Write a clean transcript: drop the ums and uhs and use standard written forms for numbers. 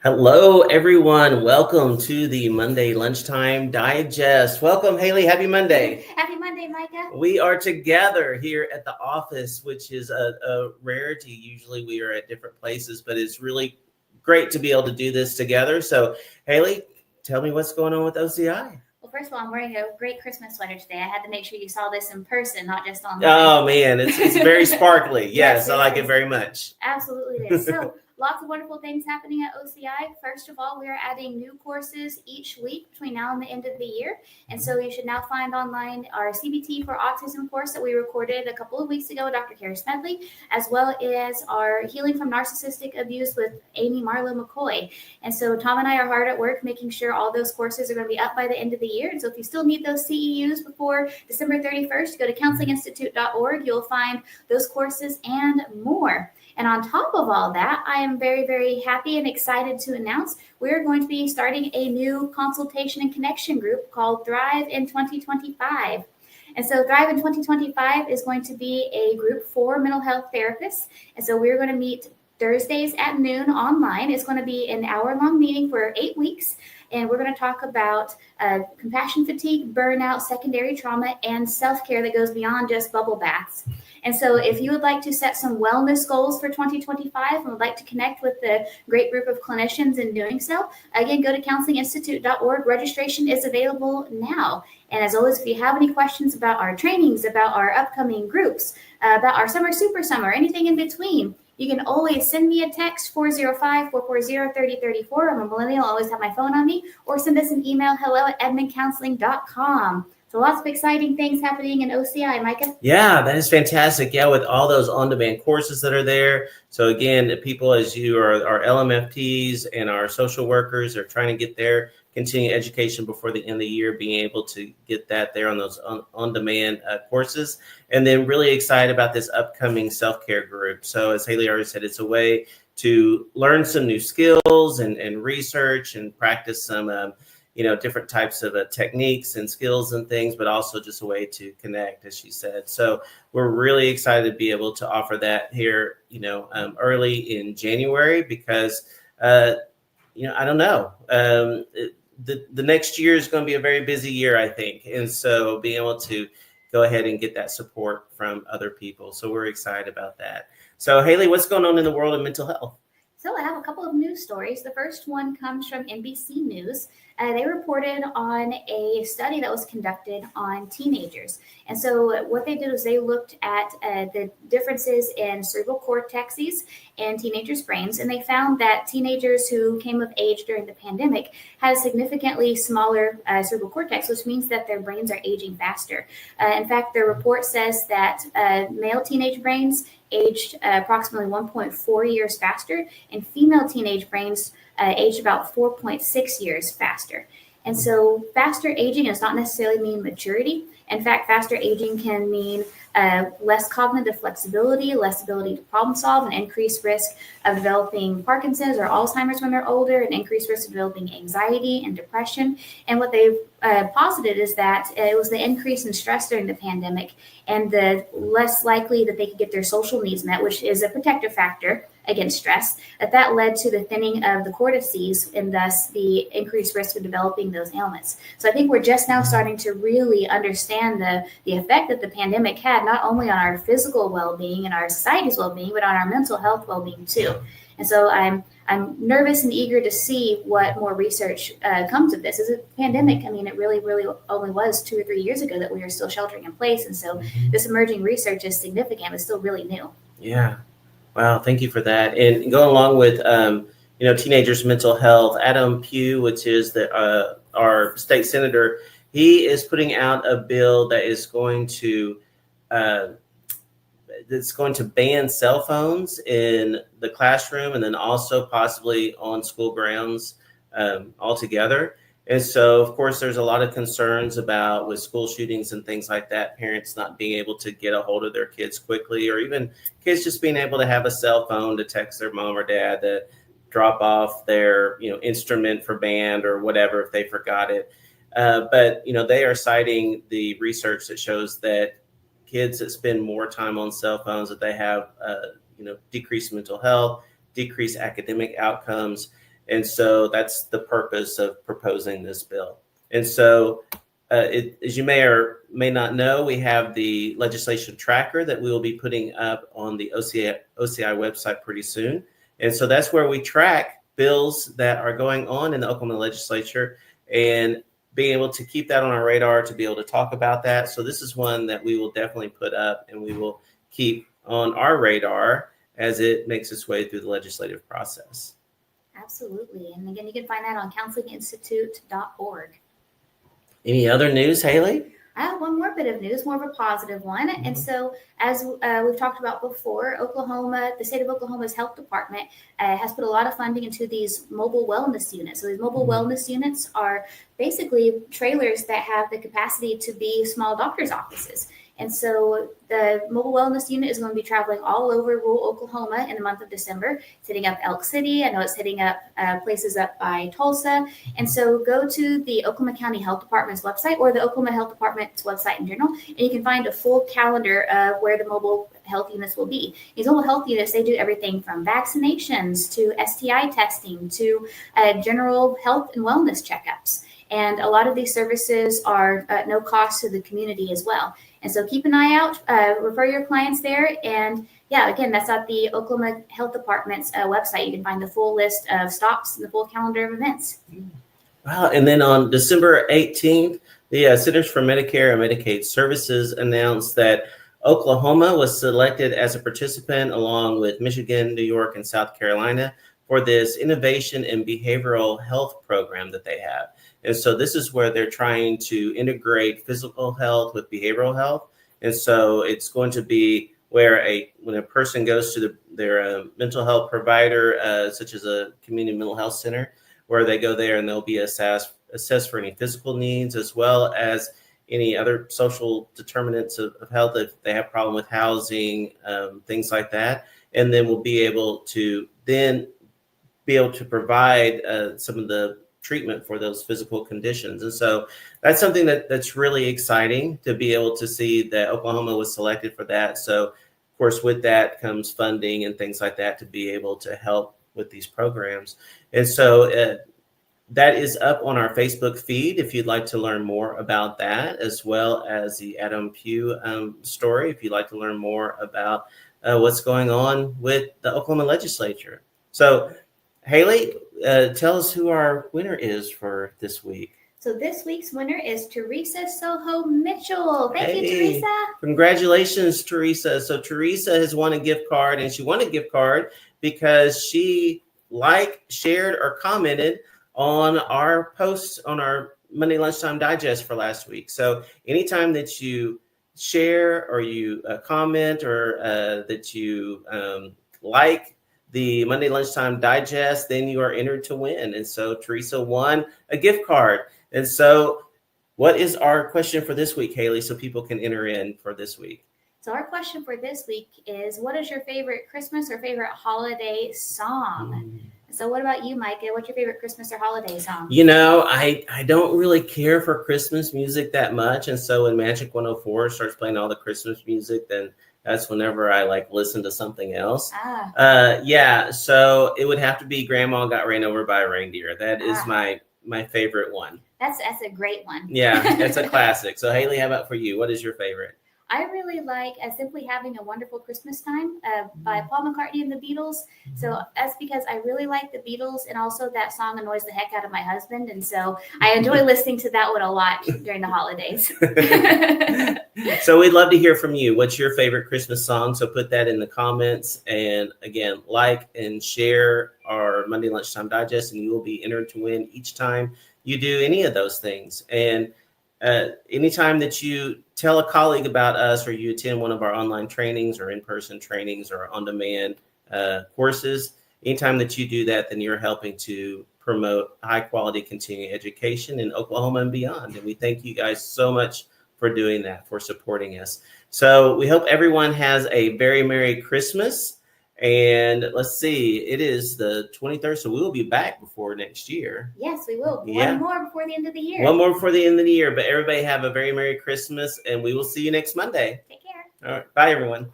Hello, everyone. Welcome to the Monday Lunchtime Digest. Welcome, Haley. Happy Monday. Happy Monday, Micah. We are together here at the office, which is a rarity. Usually we are at different places, but it's really great to be able to do this together. So, Haley, tell me what's going on with OCI. Well, first of all, I'm wearing a great Christmas sweater today. I had to make sure you saw this in person, not just online. Oh, man, it's very sparkly. Yes, I like it very much. Absolutely it is. So, lots of wonderful things happening at OCI. First of all, we are adding new courses each week between now and the end of the year. And so you should now find online our CBT for Autism course that we recorded a couple of weeks ago with Dr. Carrie Smedley, as well as our Healing from Narcissistic Abuse with Amy Marlowe McCoy. And so Tom and I are hard at work making sure all those courses are going to be up by the end of the year. And so if you still need those CEUs before December 31st, go to counselinginstitute.org. You'll find those courses and more. And on top of all that, I am very, very happy and excited to announce we're going to be starting a new consultation and connection group called Thrive in 2025. And so Thrive in 2025 is going to be a group for mental health therapists. And so we're going to meet Thursdays at noon online. It's going to be an hour-long meeting for 8 weeks. And we're going to talk about compassion fatigue, burnout, secondary trauma, and self-care that goes beyond just bubble baths. And so if you would like to set some wellness goals for 2025 and would like to connect with the great group of clinicians in doing so, again, go to counselinginstitute.org. Registration is available now. And as always, if you have any questions about our trainings, about our upcoming groups, about our summer, super summer, anything in between, you can always send me a text, 405-440-3034. I'm a millennial, I always have my phone on me, or send us an email, hello@edmondcounseling.com. So lots of exciting things happening in OCI, Micah. Yeah, that is fantastic. Yeah, with all those on-demand courses that are there. So again, the people as you are our LMFTs and our social workers are trying to get their continuing education before the end of the year, being able to get that there on those on-demand courses. And then really excited about this upcoming self-care group. So as Haley already said, it's a way to learn some new skills and research and practice some different types of techniques and skills and things, but also just a way to connect, as she said. So we're really excited to be able to offer that here, early in January because, I don't know. The next year is going to be a very busy year, I think. And so being able to go ahead and get that support from other people. So we're excited about that. So Haley, what's going on in the world of mental health? So I have a couple of news stories. The first one comes from NBC News. They reported on a study that was conducted on teenagers. And so what they did was they looked at the differences in cerebral cortexes and teenagers' brains. And they found that teenagers who came of age during the pandemic had a significantly smaller cerebral cortex, which means that their brains are aging faster. In fact, the report says that male teenage brains aged approximately 1.4 years faster, and female teenage brains aged about 4.6 years faster. And so faster aging does not necessarily mean maturity. In fact, faster aging can mean less cognitive flexibility, less ability to problem solve, an increased risk of developing Parkinson's or Alzheimer's when they're older, an increased risk of developing anxiety and depression. And what they've posited is that it was the increase in stress during the pandemic and the less likely that they could get their social needs met, which is a protective factor against stress, that led to the thinning of the cortices and thus the increased risk of developing those ailments. So I think we're just now starting to really understand the effect that the pandemic had, not only on our physical well-being and our society's well-being, but on our mental health well-being too. And so I'm nervous and eager to see what more research comes of this. As a pandemic, I mean, it really only was 2 or 3 years ago that we were still sheltering in place. And so this emerging research is significant, but still really new. Yeah. Wow. Thank you for that. And going along with, teenagers' mental health, Adam Pugh, which is our state senator, he is putting out a bill that is going to ban cell phones in the classroom and then also possibly on school grounds altogether. And so, of course, there's a lot of concerns about with school shootings and things like that, parents not being able to get a hold of their kids quickly, or even kids just being able to have a cell phone to text their mom or dad to drop off their, instrument for band or whatever if they forgot it. But they are citing the research that shows that kids that spend more time on cell phones, that they have, decreased mental health, decreased academic outcomes. And so that's the purpose of proposing this bill. And so, as you may or may not know, we have the legislation tracker that we will be putting up on the OCI website pretty soon. And so that's where we track bills that are going on in the Oklahoma legislature and being able to keep that on our radar to be able to talk about that. So this is one that we will definitely put up and we will keep on our radar as it makes its way through the legislative process. Absolutely. And again, you can find that on counselinginstitute.org. Any other news, Haley? I have one more bit of news, more of a positive one. Mm-hmm. And so, as we've talked about before, the state of Oklahoma's health department has put a lot of funding into these mobile wellness units. So these mobile wellness units are basically trailers that have the capacity to be small doctor's offices. And so the mobile wellness unit is going to be traveling all over rural Oklahoma in the month of December. It's hitting up Elk City. I know it's hitting up places up by Tulsa. And so go to the Oklahoma County Health Department's website or the Oklahoma Health Department's website in general, and you can find a full calendar of where the mobile health units will be. These mobile health units, they do everything from vaccinations to STI testing to general health and wellness checkups. And a lot of these services are at no cost to the community as well. And so keep an eye out, refer your clients there. And yeah, again, that's at the Oklahoma Health Department's website. You can find the full list of stops and the full calendar of events. Wow. And then on December 18th, the Centers for Medicare and Medicaid Services announced that Oklahoma was selected as a participant along with Michigan, New York, and South Carolina for this innovation in behavioral health program that they have. And so this is where they're trying to integrate physical health with behavioral health. And so it's going to be where when a person goes to their mental health provider, such as a community mental health center, where they go there and they'll be assessed for any physical needs as well as any other social determinants of health if they have problem with housing, things like that. And then we'll be able to provide some of the treatment for those physical conditions. And so that's something that's really exciting to be able to see that Oklahoma was selected for that. So of course, with that comes funding and things like that to be able to help with these programs. And so that is up on our Facebook feed if you'd like to learn more about that, as well as the Adam Pugh story, if you'd like to learn more about what's going on with the Oklahoma legislature. So Haley, tell us who our winner is for this week. So this week's winner is Teresa Soho Mitchell. Thank you, Teresa. Congratulations, Teresa. So Teresa has won a gift card, and she won a gift card because she shared, or commented on our posts on our Monday Lunchtime Digest for last week. So anytime that you share or you comment or that you like the Monday Lunchtime Digest, then you are entered to win. And so Teresa won a gift card. And so what is our question for this week, Haley, so people can enter in for this week? So our question for this week is, what is your favorite Christmas or favorite holiday song? So what about you, Micah? What's your favorite Christmas or holiday song? You know, I don't really care for Christmas music that much. And so when Magic 104 starts playing all the Christmas music, then that's whenever I listen to something else. Yeah, so it would have to be Grandma Got Ran Over by a Reindeer. That is my favorite one. That's a great one. Yeah, it's a classic. So Haley, how about for you? What is your favorite? I really like Simply Having a Wonderful Christmas Time by Paul McCartney and the Beatles. So that's because I really like the Beatles, and also that song annoys the heck out of my husband. And so I enjoy listening to that one a lot during the holidays. So we'd love to hear from you. What's your favorite Christmas song? So put that in the comments. And again, like and share our Monday Lunchtime Digest, and you will be entered to win each time you do any of those things. And anytime that you tell a colleague about us, or you attend one of our online trainings or in-person trainings or on-demand courses, anytime that you do that, then you're helping to promote high-quality continuing education in Oklahoma and beyond. And we thank you guys so much for doing that, for supporting us. So we hope everyone has a very Merry Christmas. And let's see, it is the 23rd, so we will be back before next year. Yes, we will. One more before the end of the year. One more before the end of the year. But everybody have a very Merry Christmas, and we will see you next Monday. Take care. All right. Bye, everyone.